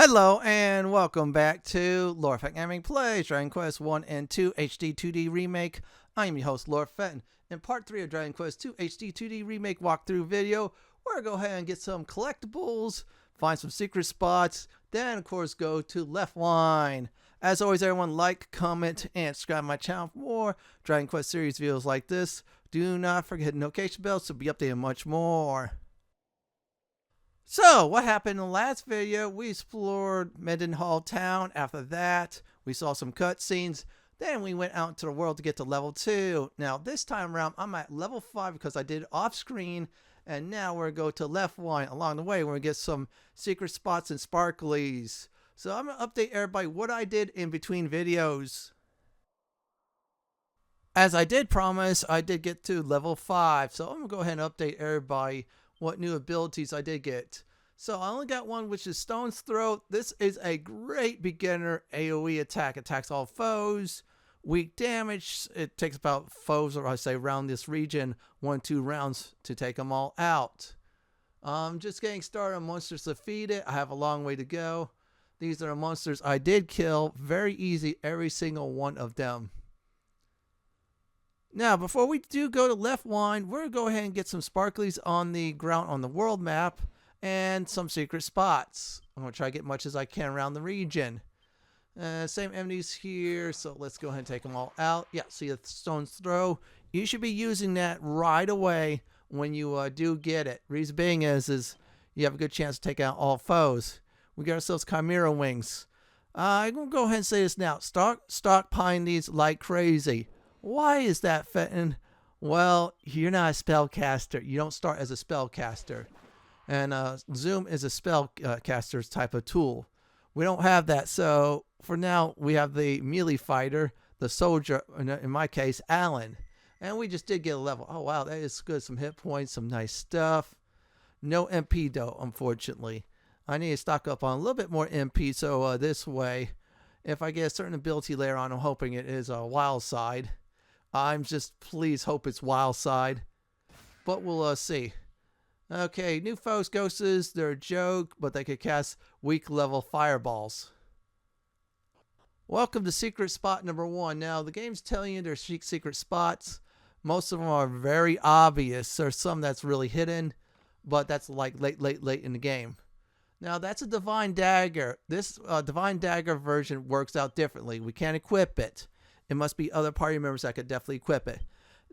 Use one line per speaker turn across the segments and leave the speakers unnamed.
Hello and welcome back to Leftwyne Gaming Plays Dragon Quest 1 and 2 HD 2D Remake. I am your host, Leftwyne. In part 3 of Dragon Quest 2 HD 2D Remake walkthrough video, we're going to go ahead and get some collectibles, find some secret spots, then of course go to Leftwyne. As always, everyone like, comment, and subscribe to my channel for more Dragon Quest series videos like this. Do not forget the notification bell to be updated much more. So, what happened in the last video? We explored Mendenhall Town. After that, we saw some cutscenes. Then we went out into the world to get to level 2. Now, this time around, I'm at level 5 because I did it off screen. And now we're going to go to Leftwyne. Along the way, we're going to get some secret spots and sparklies. So, I'm going to update everybody what I did in between videos. As I did promise, I did get to level 5. So, I'm going to go ahead and update everybody what new abilities I did get. So I only got one, which is Stone's Throw. This is a great beginner AoE attack. Attacks all foes. Weak damage. It takes about foes, or I say around this region, 1-2 rounds to take them all out. Just getting started on monsters defeated. I have a long way to go. These are the monsters I did kill. Very easy, every single one of them. Now, before we do go to Leftwyne, we're going to go ahead and get some sparklies on the ground on the world map and some secret spots. I'm going to try to get much as I can around the region. Same enemies here, so let's go ahead and take them all out. Yeah, see a Stone's Throw. You should be using that right away when you do get it. Reason being is you have a good chance to take out all foes. We got ourselves Chimera Wings. I'm going to go ahead and say this now. Stockpiling these like crazy. Why is that, Fenton? Well, you're not a spellcaster. You don't start as a spellcaster. And Zoom is a spellcaster's type of tool. We don't have that. So for now, we have the melee fighter, the soldier, in my case, Alan. And we just did get a level. Oh, wow, that is good. Some hit points, some nice stuff. No MP, though, unfortunately. I need to stock up on a little bit more MP. So this way, if I get a certain ability later on, I'm hoping it is a wild side. I'm just, please hope it's wild side. But we'll see. Okay, new foes, ghosts, they're a joke, but they could cast weak level fireballs. Welcome to secret spot number 1. Now, the game's telling you there's secret spots. Most of them are very obvious. There's some that's really hidden, but that's like late in the game. Now, that's a Divine Dagger. This Divine Dagger version works out differently. We can't equip it. It must be other party members that could definitely equip it.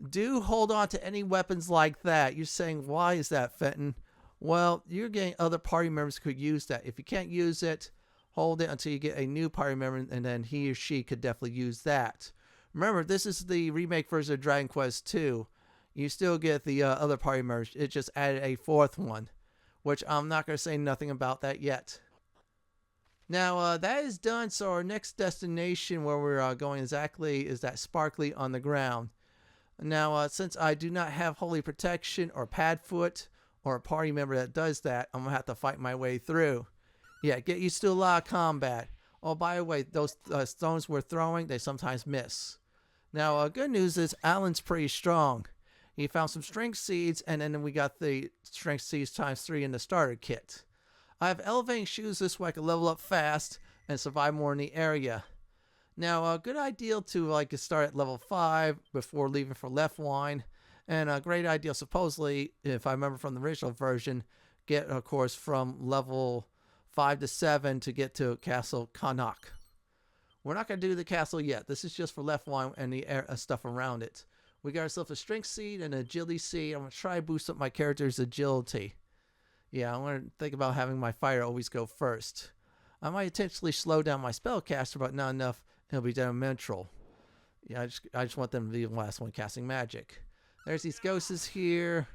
Do hold on to any weapons like that. You're saying, why is that, Fenton? Well, you're getting other party members who could use that. If you can't use it, hold it until you get a new party member, and then he or she could definitely use that. Remember, this is the remake version of Dragon Quest 2. You still get the other party members. It just added a 4th one, which I'm not going to say nothing about that yet. Now, that is done, so our next destination where we're going exactly is that sparkly on the ground. Now, since I do not have Holy Protection or Padfoot or a party member that does that, I'm going to have to fight my way through. Yeah, get used to a lot of combat. Oh, by the way, those stones we're throwing, they sometimes miss. Now, good news is Alan's pretty strong. He found some strength seeds, and then we got the strength seeds ×3 in the starter kit. I have elevating shoes this way I can level up fast and survive more in the area. Now, a good idea to start at level 5 before leaving for Leftwyne, and a great idea supposedly, if I remember from the original version, get of course from level 5 to 7 to get to Castle Connacht. We're not going to do the castle yet. This is just for Leftwyne and the stuff around it. We got ourselves a strength seed and an agility seed. I'm going to try to boost up my character's agility. Yeah, I'm going to think about having my fighter always go first. I might intentionally slow down my spellcaster, but not enough. It'll be detrimental. Yeah, I just want them to be the last one casting magic. There's these ghosts here.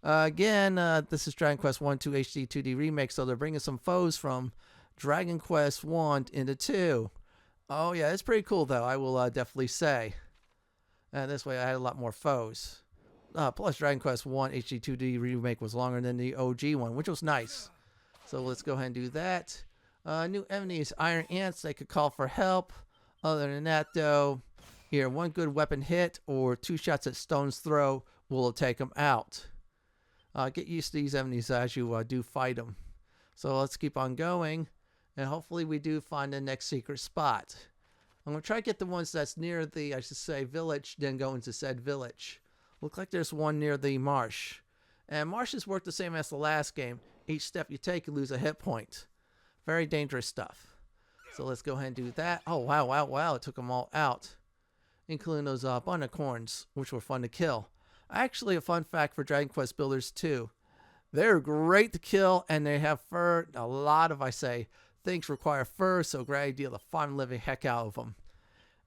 Again, this is Dragon Quest 1 2 HD 2D Remake, so they're bringing some foes from Dragon Quest 1 into 2. Oh, yeah, it's pretty cool, though, I will definitely say. And this way I had a lot more foes. Plus, Dragon Quest 1 HD 2D Remake was longer than the OG one, which was nice. So let's go ahead and do that. New enemies, Iron Ants, they could call for help. Other than that, though, here, one good weapon hit or 2 shots at Stone's Throw will take them out. Get used to these enemies as you do fight them. So let's keep on going. And hopefully we do find the next secret spot. I'm going to try to get the ones that's near the, I should say, village, then go into said village. Look like there's one near the marsh. And marshes work the same as the last game. Each step you take, you lose a hit point. Very dangerous stuff. So let's go ahead and do that. Oh, wow, wow, wow. It took them all out. Including those unicorns, which were fun to kill. Actually, a fun fact for Dragon Quest builders, too. They're great to kill, and they have fur. A lot of, I say, things require fur, so great idea to farm living heck out of them.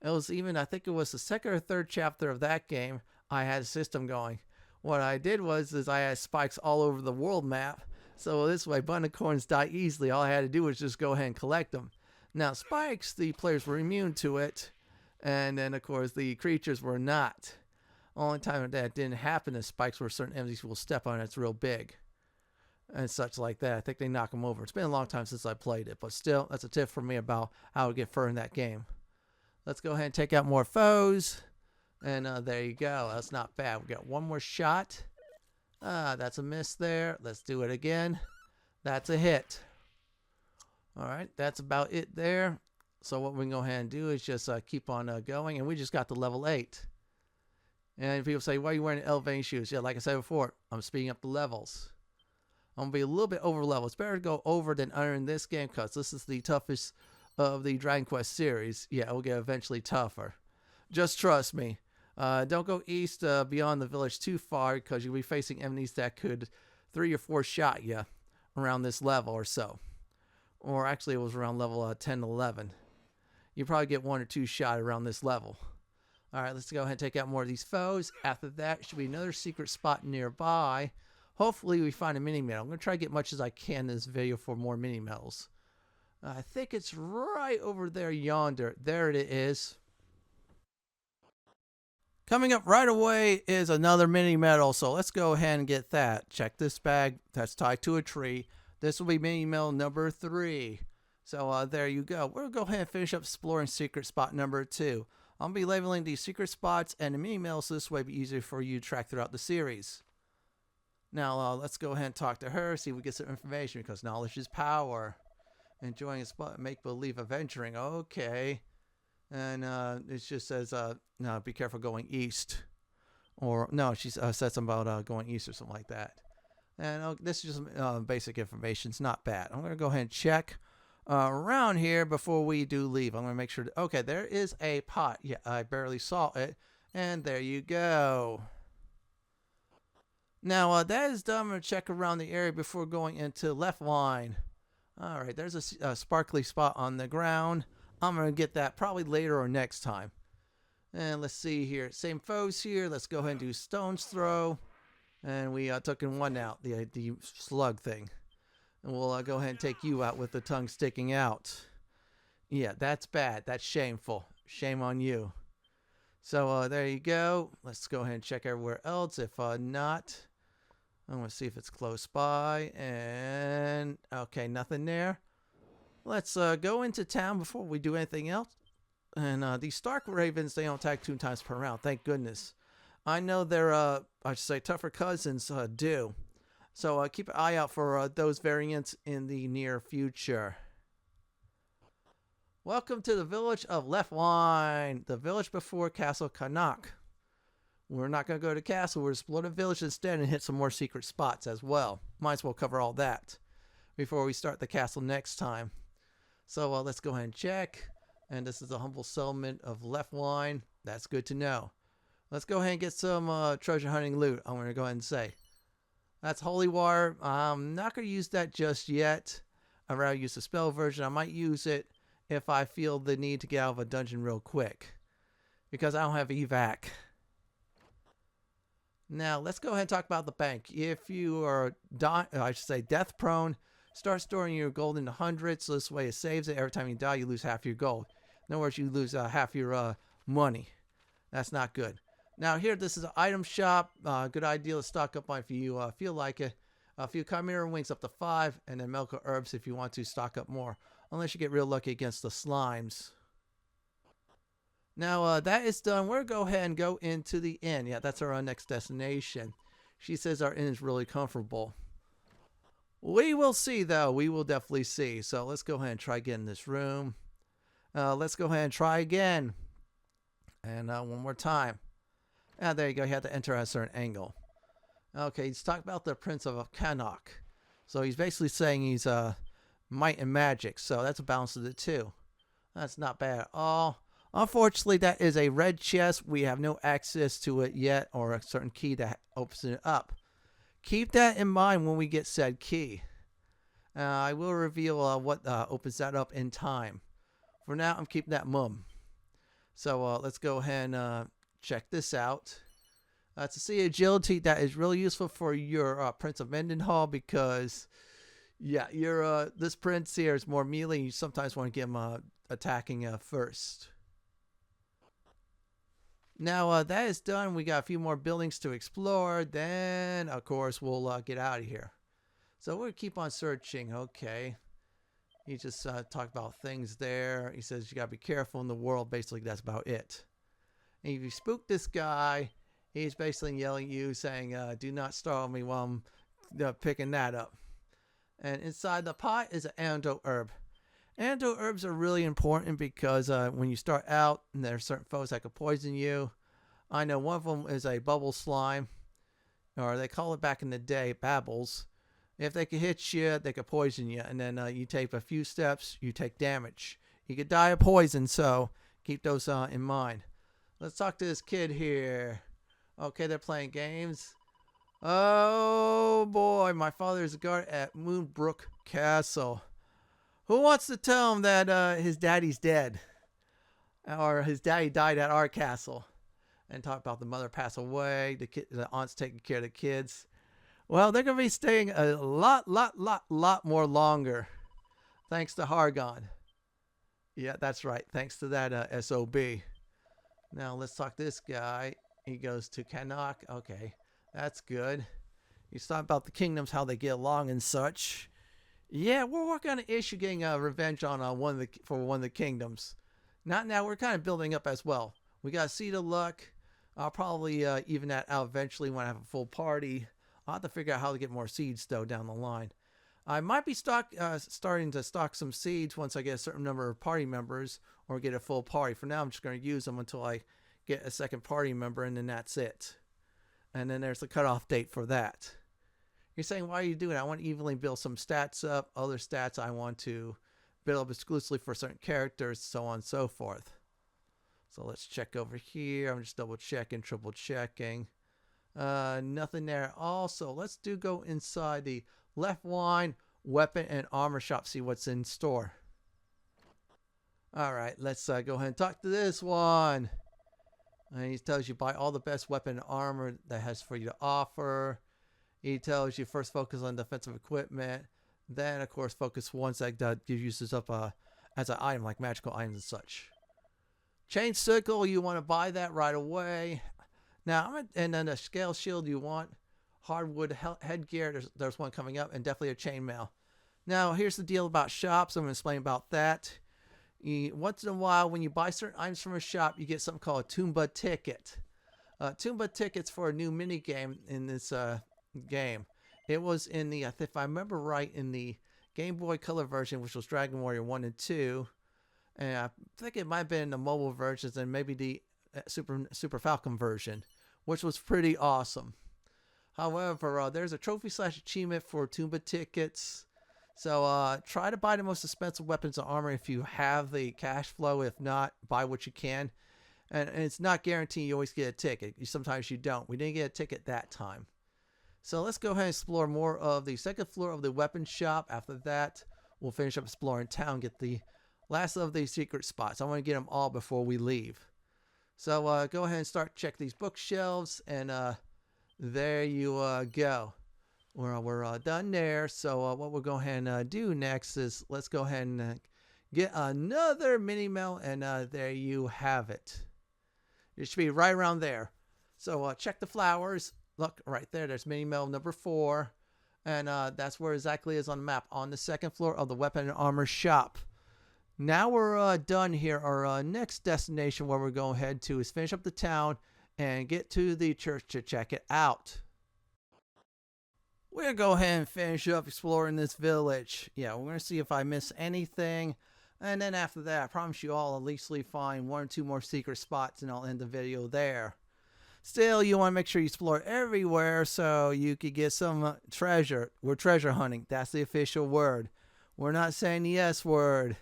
It was even, I think it was the second or third chapter of that game, I had a system going. What I did was I had spikes all over the world map, so this way unicorns die easily. All I had to do was just go ahead and collect them. Now, spikes, the players were immune to it. And then, of course, the creatures were not. Only time that didn't happen is spikes where certain enemies will step on it. It's real big. And such like that. I think they knock them over. It's been a long time since I played it. But still, that's a tip for me about how to get fur in that game. Let's go ahead and take out more foes. And there you go. That's not bad. We got one more shot. That's a miss there. Let's do it again. That's a hit. Alright, that's about it there. So what we can go ahead and do is just keep on going. And we just got to level 8. And people say, why are you wearing elevating shoes? Yeah, like I said before, I'm speeding up the levels. I'm going to be a little bit over level. It's better to go over than under in this game because this is the toughest of the Dragon Quest series. Yeah, it will get eventually tougher. Just trust me. Don't go east beyond the village too far because you'll be facing enemies that could 3 or 4 shot you around this level or so. Or actually it was around level 10 11. You probably get 1 or 2 shot around this level. Alright, let's go ahead and take out more of these foes. After that, should be another secret spot nearby. Hopefully we find a mini medal. I'm going to try to get much as I can in this video for more mini medals. I think it's right over there yonder. There it is. Coming up right away is another mini medal. So let's go ahead and get that. Check this bag. That's tied to a tree. This will be mini medal number 3. So there you go. We'll go ahead and finish up exploring secret spot number 2. I'll be labeling these secret spots and the mini medals so this way it'll be easier for you to track throughout the series. Now let's go ahead and talk to her, see if we get some information because knowledge is power. Enjoying a spot, make believe adventuring. Okay. And it just says, no, be careful going east. Or no, she said something about going east or something like that. And this is just basic information. It's not bad. I'm going to go ahead and check around here before we do leave. I'm going to make sure. Okay, there is a pot. Yeah, I barely saw it. And there you go. Now, that is done. I'm going to check around the area before going into Leftwyne. All right, there's a sparkly spot on the ground. I'm going to get that probably later or next time. And let's see here. Same foes here. Let's go ahead and do Stone's Throw. And we took in one out, the slug thing. And we'll go ahead and take you out with the tongue sticking out. Yeah, that's bad. That's shameful. Shame on you. So there you go. Let's go ahead and check everywhere else. If not, I'm going to see if it's close by. And okay, nothing there. Let's go into town before we do anything else. And these Stark Ravens, they don't attack 2 times per round. Thank goodness. I know they're, I should say, tougher cousins do. So keep an eye out for those variants in the near future. Welcome to the village of Leftwyne, the village before Castle Kanak. We're not going to go to Castle. We're explore the village instead and hit some more secret spots as well. Might as well cover all that before we start the castle next time. So let's go ahead and check. And this is the humble settlement of Leftwyne. That's good to know. Let's go ahead and get some treasure hunting loot. I'm going to go ahead and say. That's holy water. I'm not going to use that just yet. I'd rather use the spell version. I might use it if I feel the need to get out of a dungeon real quick. Because I don't have evac. Now, let's go ahead and talk about the bank. If you are, I should say, death prone, start storing your gold into hundreds. So this way it saves it. Every time you die, you lose half your gold. In other words, you lose half your money. That's not good. Now here, this is an item shop. Good idea to stock up on if you feel like it. A few Chimera Wings up to 5, and then Medical Herbs if you want to stock up more. Unless you get real lucky against the slimes. Now that is done. We're going to go ahead and go into the inn. Yeah, that's our next destination. She says our inn is really comfortable. We will see, though. We will definitely see. So let's go ahead and try again in this room. Let's go ahead and try again. And one more time. There you go. You have to enter at a certain angle. Okay, he's talking about the Prince of Canuck. So he's basically saying he's might and magic. So that's a balance of the two. That's not bad at all. Unfortunately, that is a red chest. We have no access to it yet, or a certain key that opens it up. Keep that in mind when we get said key. I will reveal what opens that up in time. For now, I'm keeping that mum. So let's go ahead and check this out. To see agility, that is really useful for your Prince of Mendenhall because, yeah, your this prince here is more melee. You sometimes want to get him attacking first. Now that is done. We got a few more buildings to explore. Then, of course, we'll get out of here. So we'll keep on searching. Okay. He just talked about things there. He says you got to be careful in the world. Basically, that's about it. And if you spook this guy, he's basically yelling at you, saying, do not startle me while I'm picking that up. And inside the pot is an antidote herb. Antidote herbs are really important because when you start out, and there are certain foes that could poison you. I know one of them is a bubble slime, or they call it back in the day, babbles. If they could hit you, they could poison you, and then you take a few steps, you take damage. You could die of poison, so keep those in mind. Let's talk to this kid here. Okay, they're playing games. Oh boy, my father is a guard at Moonbrook Castle. Who wants to tell him that his daddy's dead? Or his daddy died at our castle? And talk about the mother passed away, the aunt's taking care of the kids. Well, they're going to be staying a lot more longer. Thanks to Hargon. Yeah, that's right. Thanks to that SOB. Now, let's talk to this guy. He goes to Canuck. Okay, that's good. He's talking about the kingdoms, how they get along and such. Yeah, we're working on an issue getting revenge on one of the kingdoms. Not now. We're kind of building up as well. We got a Seed of Luck. I'll probably even that out eventually when I have a full party. I'll have to figure out how to get more seeds, though, down the line. I might be starting to stock some seeds once I get a certain number of party members or get a full party. For now, I'm just going to use them until I get a second party member, and then that's it. And then there's the cutoff date for that. You're saying, why are you doing it? I want to evenly build some stats up. Other stats I want to build up exclusively for certain characters, so on and so forth. So let's check over here. I'm just double checking, triple checking. Nothing there. Also, let's go inside the Leftwyne Weapon and Armor shop, see what's in store. Alright, let's go ahead and talk to this one. And he tells you buy all the best weapon and armor that has for you to offer. He tells you first focus on defensive equipment. Then, of course, focus ones that uses up as an item, like magical items and such. Chain sickle, you want to buy that right away. Now, and then a scale shield you want. Hardwood headgear, there's one coming up, and definitely a chainmail. Now, here's the deal about shops. I'm going to explain about that. Once in a while, when you buy certain items from a shop, you get something called a Toomba ticket. Toomba tickets for a new mini game in this game. It was in the, if I remember right, in the Game Boy Color version, which was Dragon Warrior 1 and 2. And I think it might have been in the mobile versions and maybe the Super Falcon version, which was pretty awesome. However, there's a trophy / achievement for Toomba tickets. So try to buy the most expensive weapons and armor if you have the cash flow. If not, buy what you can. And it's not guaranteed you always get a ticket. Sometimes you don't. We didn't get a ticket that time. So let's go ahead and explore more of the second floor of the weapon shop. After that, we'll finish up exploring town, get the last of the secret spots. I want to get them all before we leave. So go ahead and start check these bookshelves, and there you go. We're done there. So what we'll go ahead and do next is let's go ahead and get another mini mail, and there you have it. It should be right around there. So check the flowers. Look right there. There's mini mail number 4, and that's where exactly is on the map on the second floor of the weapon and armor shop. Now we're done here. Our next destination where we're going to head to is finish up the town and get to the church to check it out. we're going to go ahead and finish up exploring this village. Yeah, we're going to see if I miss anything. And then after that, I promise you all, at least find 1 or 2 more secret spots, and I'll end the video there. Still, you want to make sure you explore everywhere so you could get some treasure. We're treasure hunting. That's the official word. We're not saying the S word.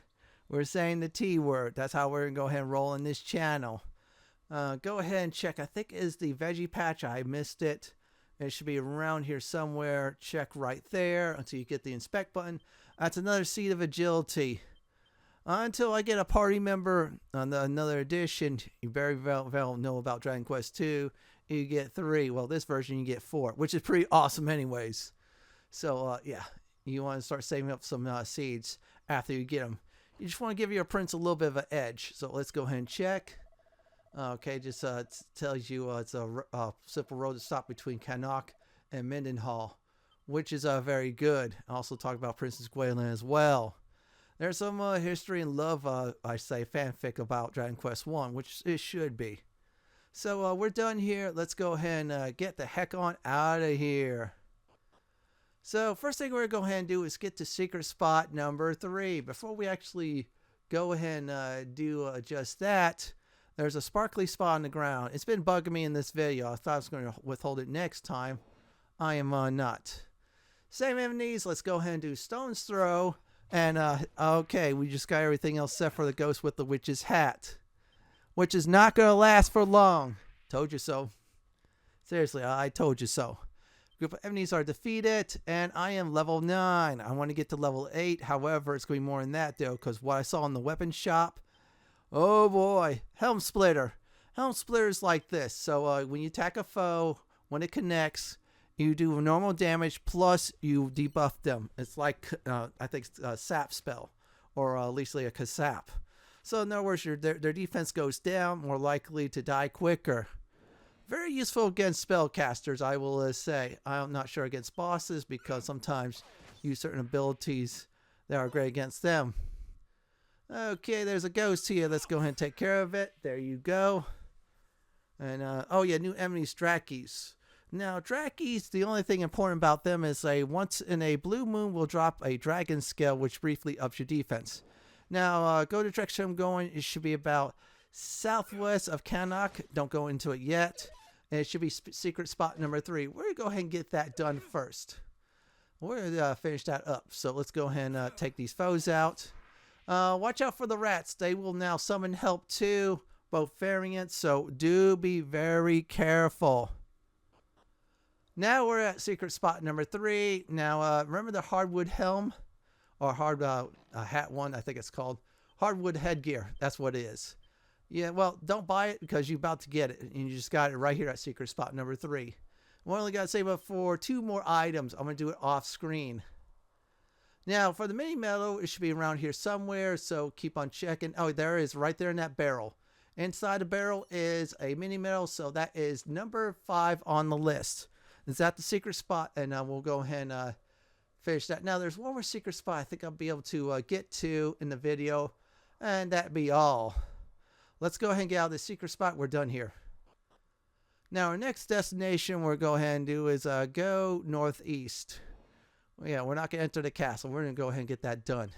We're saying the T word. That's how we're going to go ahead and roll in this channel. Go ahead and check. I think it's the veggie patch. I missed it. It should be around here somewhere. Check right there until you get the inspect button. That's another seed of agility. Until I get a party member on another edition, you very well know about Dragon Quest II. You get 3. Well, this version you get 4, which is pretty awesome anyways. So, yeah, you want to start saving up some seeds after you get them. You just want to give your prince a little bit of an edge. So let's go ahead and check. Okay, just tells you it's a simple road to stop between Cannock and Mendenhall, which is very good. I also talk about Princess Gwendolyn as well. There's some history and love, I say, fanfic about Dragon Quest I, which it should be. So we're done here. Let's go ahead and get the heck on out of here. So first thing we're going to go ahead and do is get to secret spot number 3. Before we actually go ahead and do just that, there's a sparkly spot on the ground. It's been bugging me in this video. I thought I was going to withhold it next time. I am not. Same enemies. Let's go ahead and do Stone's Throw. And, okay, we just got everything else set for the ghost with the witch's hat. Which is not going to last for long. Told you so. Seriously, I told you so. Group of enemies are defeated, and I am level 9. I want to get to level 8. However, it's going to be more than that, though, because what I saw in the weapon shop, oh boy, Helm Splitter. Helm Splitter is like this. So, when you attack a foe, when it connects, you do normal damage plus you debuff them. It's like, I think, a sap spell, or at least like a kasap. So in other words, their defense goes down, more likely to die quicker. Very useful against spellcasters, I will say. I'm not sure against bosses because sometimes use certain abilities that are great against them. Okay, there's a ghost here. Let's go ahead and take care of it. There you go. And, oh yeah, new enemies, Drakis. Now, Drakis, the only thing important about them is once in a blue moon will drop a dragon scale, which briefly ups your defense. Now, go to the direction I'm going. It should be about southwest of Cannock. Don't go into it yet. And it should be secret spot number 3. We're going to go ahead and get that done first. We're going to finish that up. So let's go ahead and take these foes out. Watch out for the rats. They will now summon help too, both variants. So do be very careful. Now we're at secret spot number 3. Now, remember the hardwood helm? Or hard hat one, I think it's called. Hardwood headgear. That's what it is. Yeah, well, don't buy it because you're about to get it. And you just got it right here at secret spot number 3. We only got to save up for 2 more items. I'm going to do it off screen. Now, for the mini medal, it should be around here somewhere. So keep on checking. Oh, there it is right there in that barrel. Inside the barrel is a mini medal. So that is number 5 on the list. Is that the secret spot? And we'll go ahead and finish that. Now, there's one more secret spot I think I'll be able to get to in the video. And that'd be all. Let's go ahead and get out of the secret spot. We're done here. Now, our next destination we're going to go ahead and do is go northeast. Well, yeah, we're not going to enter the castle. We're going to go ahead and get that done.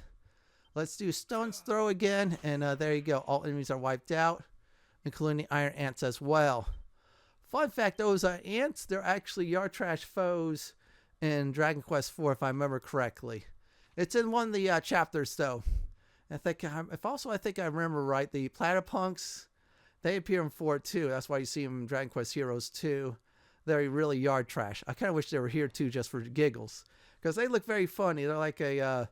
Let's do Stone's Throw again. And there you go. All enemies are wiped out, including the Iron Ants as well. Fun fact, those ants, they're actually yard trash foes in Dragon Quest IV, if I remember correctly. It's in one of the chapters, though. I think I remember right, the Platypunks, they appear in 4 too. That's why you see them in Dragon Quest Heroes 2. They're really yard trash. I kind of wish they were here too, just for giggles, because they look very funny. They're like a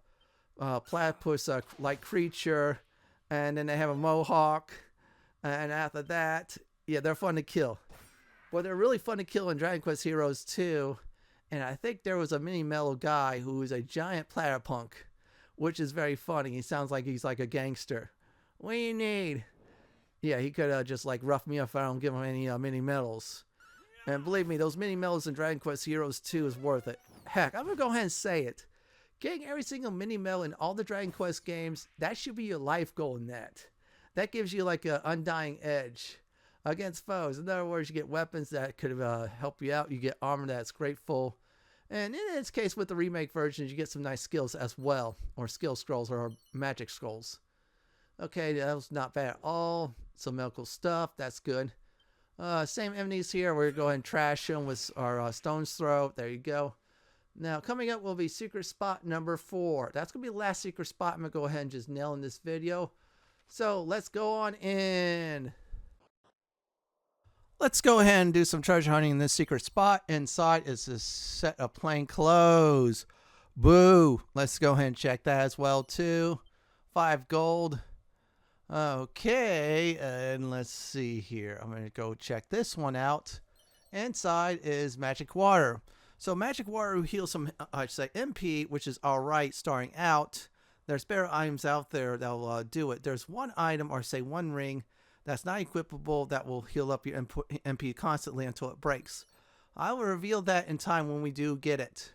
platypus-like creature, and then they have a mohawk, and after that, yeah, they're fun to kill. Well, they're really fun to kill in Dragon Quest Heroes 2, and I think there was a mini mellow guy who is a giant platypunk, which is very funny. He sounds like he's like a gangster. What do you need? Yeah, he could just like rough me up if I don't give him any mini medals. And believe me, those mini medals in Dragon Quest Heroes 2 is worth it. Heck, I'm going to go ahead and say it. Getting every single mini medal in all the Dragon Quest games, that should be your life goal in that. That gives you like an undying edge against foes. In other words, you get weapons that could help you out. You get armor that's grateful. And in this case, with the remake versions, you get some nice skills as well, or skill scrolls or magic scrolls. Okay, that was not bad at all. Some medical stuff, that's good. Same enemies here. We're going to go ahead and trash them with our stone's throw. There you go. Now, coming up will be secret spot number 4. That's going to be the last secret spot I'm going to go ahead and just nail in this video. So, let's go on in. Let's go ahead and do some treasure hunting in this secret spot. Inside is a set of plain clothes. Boo! Let's go ahead and check that as well, too. 5 gold. Okay, and let's see here. I'm going to go check this one out. Inside is magic water. So magic water will heal some, I should say, MP, which is alright starting out. There's better items out there that will do it. There's one item, or say one ring, that's not equipable that will heal up your MP constantly until it breaks. I will reveal that in time when we do get it.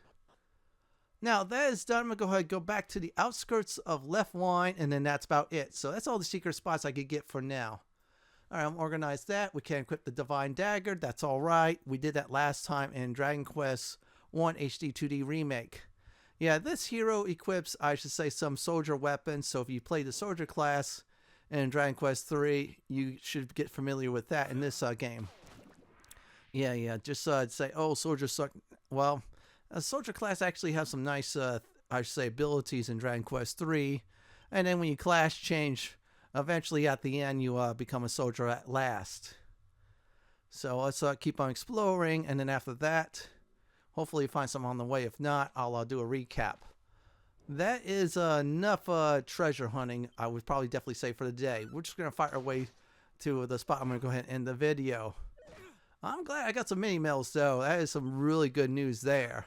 Now that is done, I'm going to go ahead and go back to the outskirts of Leftwyne, and then that's about it. So that's all the secret spots I could get for now. Alright, I'm organized that. We can equip the Divine Dagger. That's alright. We did that last time in Dragon Quest 1 HD 2D Remake. Yeah, this hero equips, I should say, some soldier weapons. So if you play the soldier class in Dragon Quest 3, you should get familiar with that in this game. Yeah, just say, oh, soldiers suck. Well, a soldier class actually has some nice, I should say, abilities in Dragon Quest 3. And then when you class change, eventually at the end you become a soldier at last. So let's keep on exploring, and then after that, hopefully find some on the way. If not, I'll do a recap. That is enough treasure hunting, I would probably definitely say, for the day. We're just going to fight our way to the spot I'm going to go ahead and end the video. I'm glad I got some mini medals though. That is some really good news there.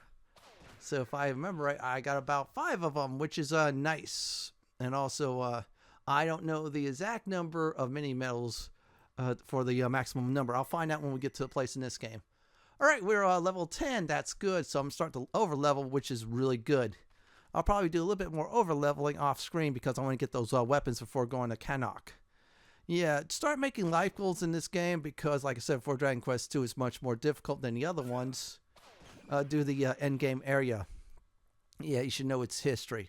So if I remember right, I got about 5 of them, which is nice. And also, I don't know the exact number of mini medals for the maximum number. I'll find out when we get to a place in this game. Alright, we're level 10. That's good. So I'm starting to over level, which is really good. I'll probably do a little bit more over leveling off screen because I want to get those weapons before going to Cannock. Yeah, start making life goals in this game because, like I said before, Dragon Quest 2 is much more difficult than the other ones. Do the end game area. Yeah, you should know its history.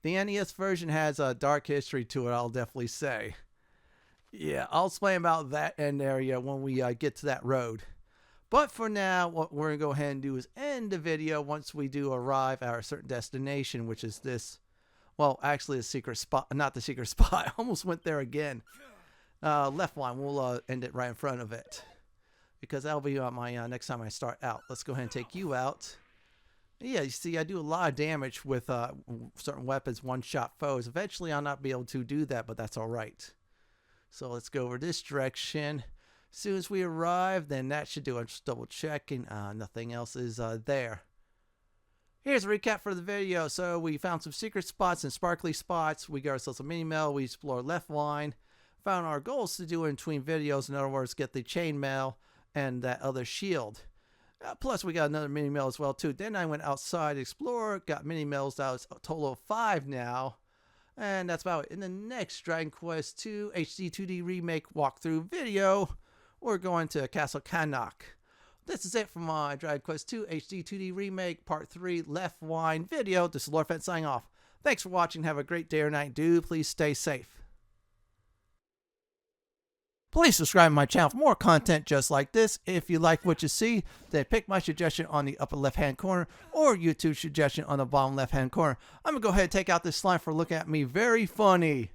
The NES version has a dark history to it, I'll definitely say. Yeah, I'll explain about that end area when we get to that road. But for now, what we're going to go ahead and do is end the video once we do arrive at our certain destination, which is this. Well, actually, a secret spot. Not the secret spot. I almost went there again. Leftwyne. We'll end it right in front of it. Because that'll be my next time I start out. Let's go ahead and take you out. Yeah, you see, I do a lot of damage with certain weapons, one-shot foes. Eventually, I'll not be able to do that, but that's all right. So let's go over this direction. As soon as we arrive, then that should do it. I'm just double-checking. Nothing else is there. Here's a recap for the video. So we found some secret spots and sparkly spots. We got ourselves a mini-mail. We explored Leftwyne. Found our goals to do in between videos. In other words, get the chainmail and that other shield. Plus, we got another mini-mail as well, too. Then I went outside to explore, got mini-mails. That was a total of 5 now. And that's about it. In the next Dragon Quest 2 HD 2D Remake walkthrough video, we're going to Castle Cannock. This is it from my Dragon Quest 2 HD 2D Remake Part 3 Leftwyne video. This is Leftwyne signing off. Thanks for watching. Have a great day or night. Do please stay safe. Please subscribe to my channel for more content just like this. If you like what you see, then pick my suggestion on the upper left hand corner or YouTube suggestion on the bottom left hand corner. I'm going to go ahead and take out this slime for looking at me very funny.